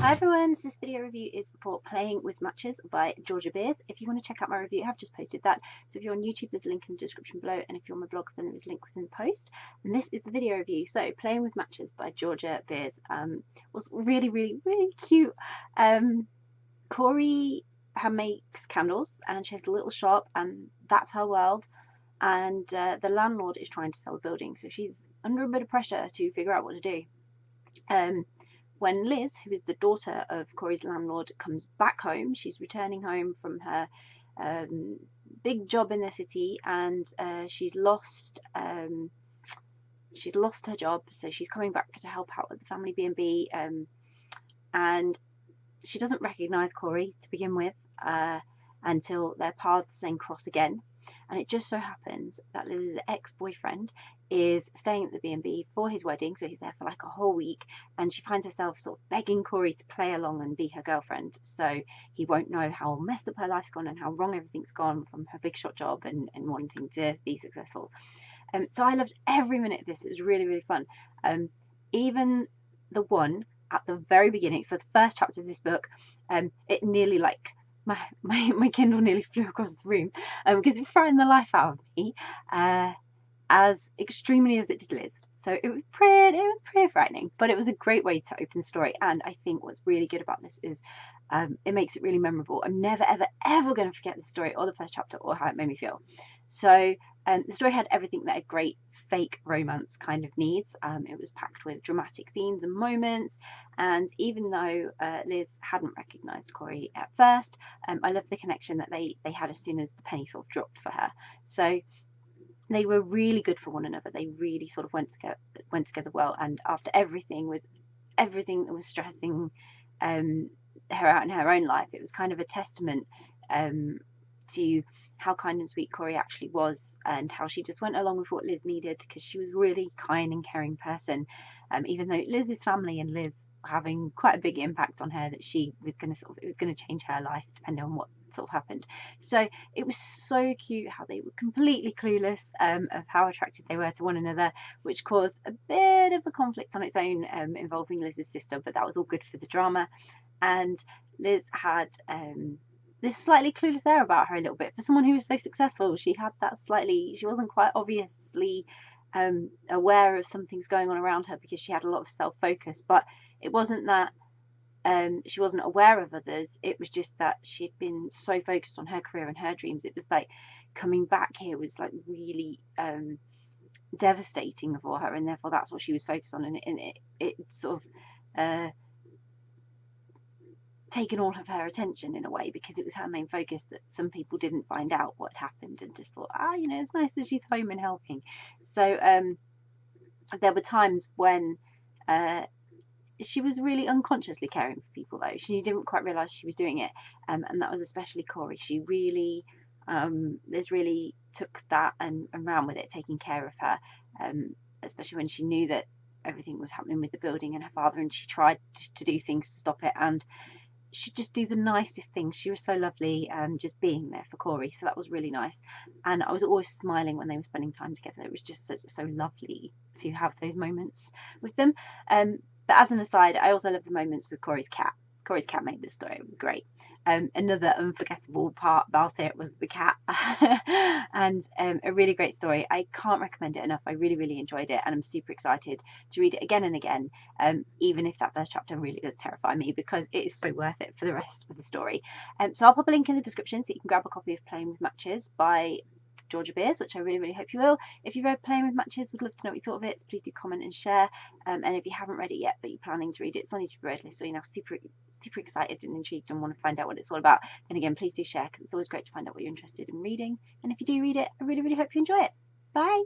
Hi everyone, so this video review is for Playing with Matches by Georgia Beers. If you want to check out my review, I have just posted that. So if you're on YouTube, there's a link in the description below, and if you're on my blog, then there is a link within the post. And this is the video review. So Playing with Matches by Georgia Beers was really cute. Corey makes candles, and she has a little shop, and that's her world. And the landlord is trying to sell the building, so she's under a bit of pressure to figure out what to do. When Liz, who is the daughter of Corey's landlord, comes back home, she's returning home from her big job in the city, and she's lost her job, so she's coming back to help out at the family B&B, and she doesn't recognise Corey to begin with until their paths then cross again. And it just so happens that Liz's ex-boyfriend is staying at the B&B for his wedding, so he's there for like a whole week, and she finds herself sort of begging Corey to play along and be her girlfriend, so he won't know how messed up her life's gone and how wrong everything's gone from her big shot job and wanting to be successful. So I loved every minute of this. It was really fun. Even the one at the very beginning, so the first chapter of this book, it nearly like my Kindle nearly flew across the room because it frightened the life out of me, as extremely as it did Liz. So it was pretty frightening, but it was a great way to open the story. And I think what's really good about this is it makes it really memorable. I'm never ever going to forget the story or the first chapter or how it made me feel. So the story had everything that a great fake romance kind of needs. It was packed with dramatic scenes and moments, and even though Liz hadn't recognised Corey at first, I loved the connection that they had as soon as the penny sort of dropped for her. So they were really good for one another. They really sort of went together well, and after everything that was stressing her out in her own life, it was kind of a testament to how kind and sweet Corey actually was, and how she just went along with what Liz needed, because she was a really kind and caring person, even though Liz's family and Liz were having quite a big impact on her, that she was going to it was going to change her life depending on what sort of happened. So it was so cute how they were completely clueless of how attracted they were to one another, which caused a bit of a conflict on its own involving Liz's sister, but that was all good for the drama. And Liz had this slightly clueless air about her a little bit. For someone who was so successful, she had that she wasn't quite obviously aware of some things going on around her, because she had a lot of self-focus. But it wasn't that she wasn't aware of others, it was just that she'd been so focused on her career and her dreams. It was like coming back here was like really devastating for her, and therefore that's what she was focused on, and it sort of taken all of her attention in a way, because it was her main focus, that some people didn't find out what happened and just thought, it's nice that she's home and helping. So there were times when she was really unconsciously caring for people, though. She didn't quite realise she was doing it, and that was especially Corey. She really Liz really took that and ran with it, taking care of her, especially when she knew that everything was happening with the building and her father, and she tried to do things to stop it, and she'd just do the nicest things. She was so lovely, just being there for Corey, so that was really nice. And I was always smiling when they were spending time together. It was just so lovely to have those moments with them. But as an aside, I also love the moments with Corey's cat. Corey's cat made this story great. Another unforgettable part about it was the cat. And a really great story. I can't recommend it enough. I really enjoyed it, and I'm super excited to read it again and again, even if that first chapter really does terrify me, because it is so worth it for the rest of the story. So I'll pop a link in the description so you can grab a copy of Playing with Matches by Georgia Beers, which I really hope you will. If you've read Playing with Matches, would love to know what you thought of it, so please do comment and share. And if you haven't read it yet but you're planning to read it, it's on your to be read list, so you're now super excited and intrigued and want to find out what it's all about, then again, please do share, because it's always great to find out what you're interested in reading. And if you do read it, I really hope you enjoy it. Bye!